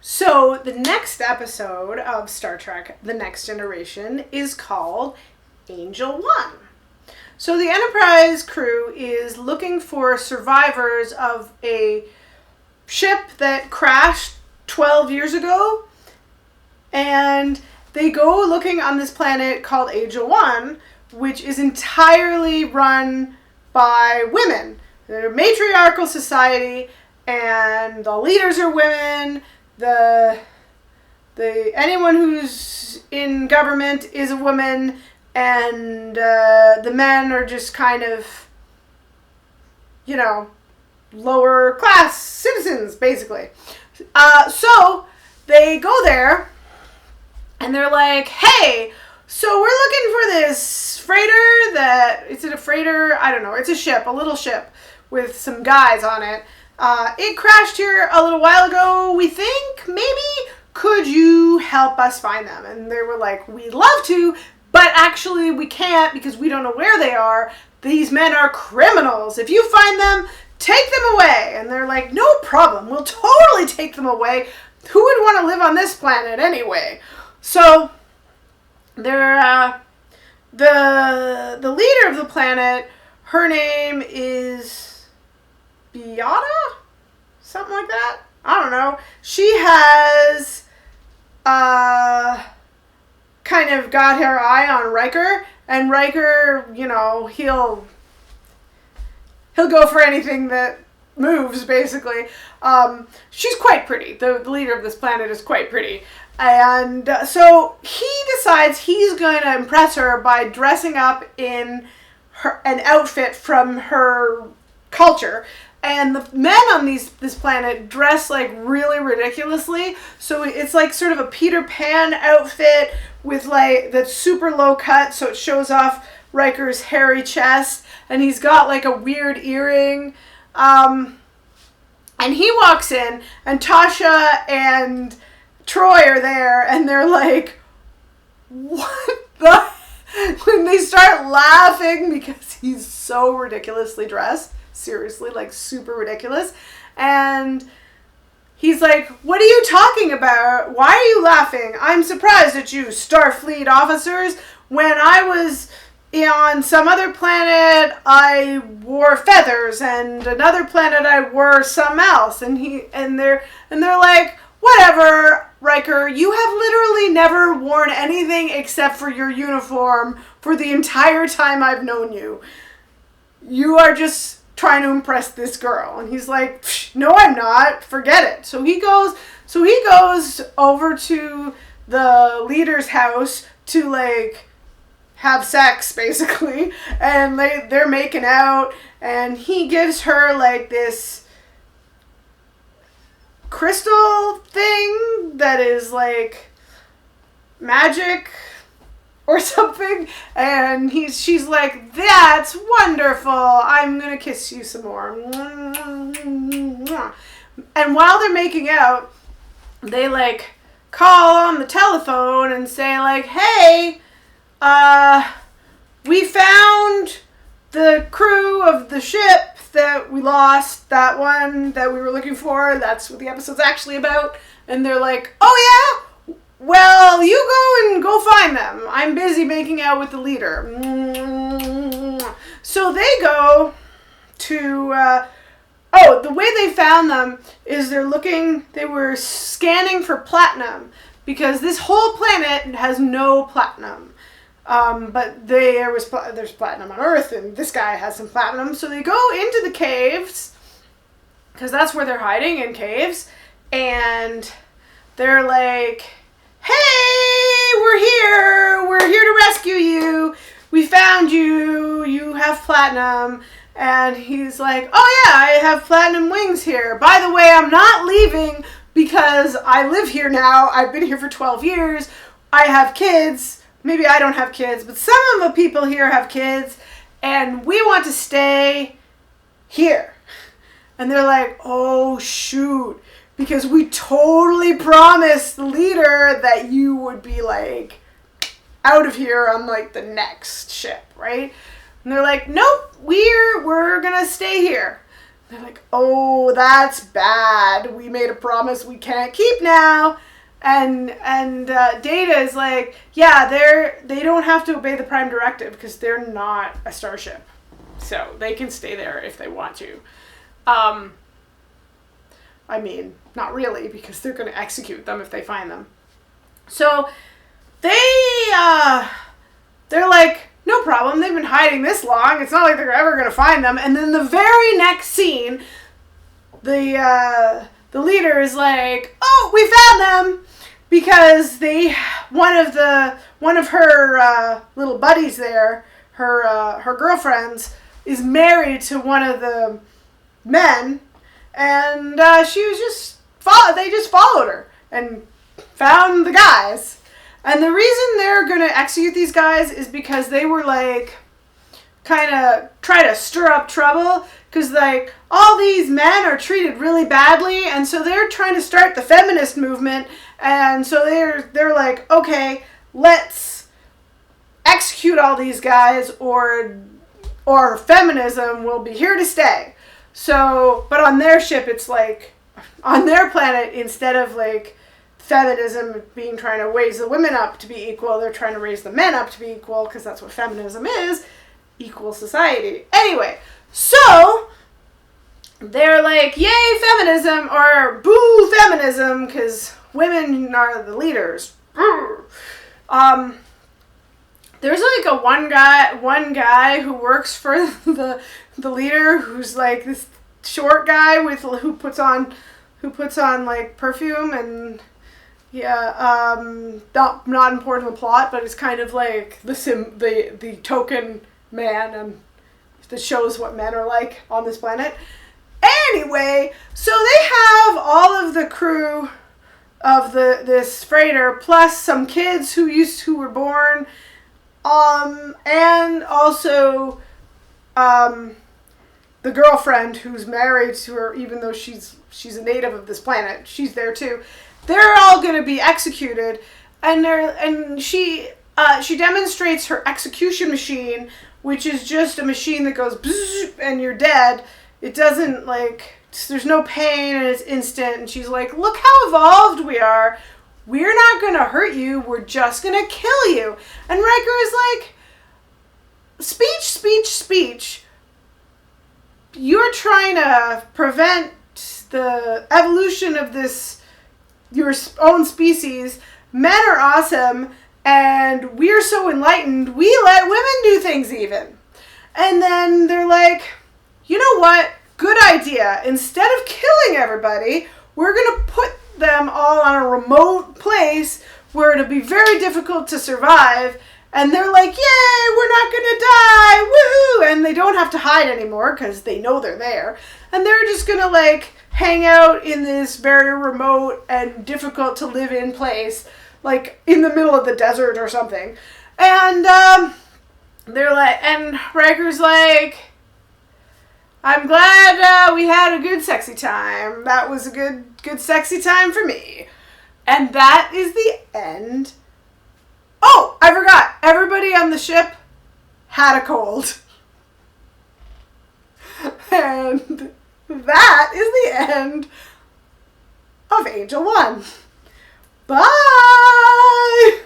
So the next episode of Star Trek The Next Generation is called Angel One. So the Enterprise crew is looking for survivors of a ship that crashed 12 years ago. And they go looking on this planet called Angel One, which is entirely run by women. They're a matriarchal society, and the leaders are women. The anyone who's in government is a woman, and the men are just kind of, lower class citizens, basically. So they go there, and they're like, hey, so we're looking for this freighter is it a freighter? I don't know. It's a ship, a little ship with some guys on it. It crashed here a little while ago, we think, maybe. Could you help us find them? And they were like, we'd love to, but actually we can't because we don't know where they are. These men are criminals. If you find them, take them away. And they're like, no problem. We'll totally take them away. Who would want to live on this planet anyway? So they're, the leader of the planet, her name is Beata? Something like that? I don't know. She has kind of got her eye on Riker, and Riker, he'll go for anything that moves, basically. She's quite pretty. The leader of this planet is quite pretty. And so he decides he's going to impress her by dressing up in an outfit from her culture. And the men on this planet dress like really ridiculously. So it's like sort of a Peter Pan outfit with like that's super low cut, so it shows off Riker's hairy chest. And he's got like a weird earring. And he walks in, and Tasha and Troy are there, and they're like, what the? When they start laughing because he's so ridiculously dressed. Seriously, like super ridiculous. And he's like, what are you talking about? Why are you laughing? I'm surprised at you, Starfleet officers. When I was on some other planet, I wore feathers, and another planet I wore something else. And they're like, whatever, Riker, you have literally never worn anything except for your uniform for the entire time I've known you. You are just trying to impress this girl. And he's like, no, I'm not. Forget it. So he goes over to the leader's house to like have sex, basically. And they're making out, and he gives her like this crystal thing that is like magic or something, and she's like, that's wonderful, I'm gonna kiss you some more. And while they're making out, they like call on the telephone and say like, hey, we found the crew of the ship that we lost, that one that we were looking for. That's what the episode's actually about. And they're like, oh yeah? Well, you go find them. I'm busy making out with the leader. So they go to, the way they found them is they were scanning for platinum, because this whole planet has no platinum. But there's platinum on Earth, and this guy has some platinum. So they go into the caves, because that's where they're hiding, in caves. And they're like, hey, we're here to rescue you. We found you. You have platinum. And he's like, oh yeah, I have platinum wings here. By the way, I'm not leaving because I live here now. I've been here for 12 years. I have kids. Maybe I don't have kids, but some of the people here have kids, and we want to stay here. And they're like, oh shoot, because we totally promised the leader that you would be like out of here on like the next ship, right? And they're like, nope, we're gonna stay here. They're like, oh, that's bad. We made a promise we can't keep now. And Data is like, yeah, they don't have to obey the Prime Directive because they're not a starship. So they can stay there if they want to. I mean, not really, because they're going to execute them if they find them. So they're like, no problem, they've been hiding this long, it's not like they're ever going to find them. And then the very next scene, the leader is like, oh, we found them! Because one of her little buddies there, her girlfriends, is married to one of the men, and they just followed her and found the guys. And the reason they're going to execute these guys is because they were like, kind of try to stir up trouble, because like all these men are treated really badly, and so they're trying to start the feminist movement. And so they're like, okay, let's execute all these guys, or feminism will be here to stay. So, but on their ship, it's like, on their planet, instead of like feminism being trying to raise the women up to be equal, they're trying to raise the men up to be equal, because that's what feminism is, equal society. Anyway, so they're like, yay feminism, or boo feminism, because women are the leaders. There's like a one guy who works for the leader, who's like this short guy who puts on like perfume, and not important in the plot, but it's kind of like the token man, and that shows what men are like on this planet. Anyway, so they have all of the crew of this freighter, plus some kids who were born, and also the girlfriend who's married to her, even though she's a native of this planet, she's there too. They're all going to be executed, and she demonstrates her execution machine, which is just a machine that goes bzzz, and you're dead. It doesn't there's no pain, and it's instant. And she's like, look how evolved we are. We're not going to hurt you. We're just going to kill you. And Riker is like, speech. You're trying to prevent the evolution of your own species. Men are awesome, and we're so enlightened, we let women do things even. And then they're like, you know what? Good idea. Instead of killing everybody, we're going to put them all on a remote place where it'll be very difficult to survive. And they're like, yay, we're not going to die, woohoo! And they don't have to hide anymore because they know they're there. And they're just going to hang out in this very remote and difficult to live in place, like in the middle of the desert or something. And they're like, and Riker's like, I'm glad we had a good sexy time. That was a good sexy time for me. And that is the end. Oh, I forgot. Everybody on the ship had a cold. And that is the end of Angel 1. Bye!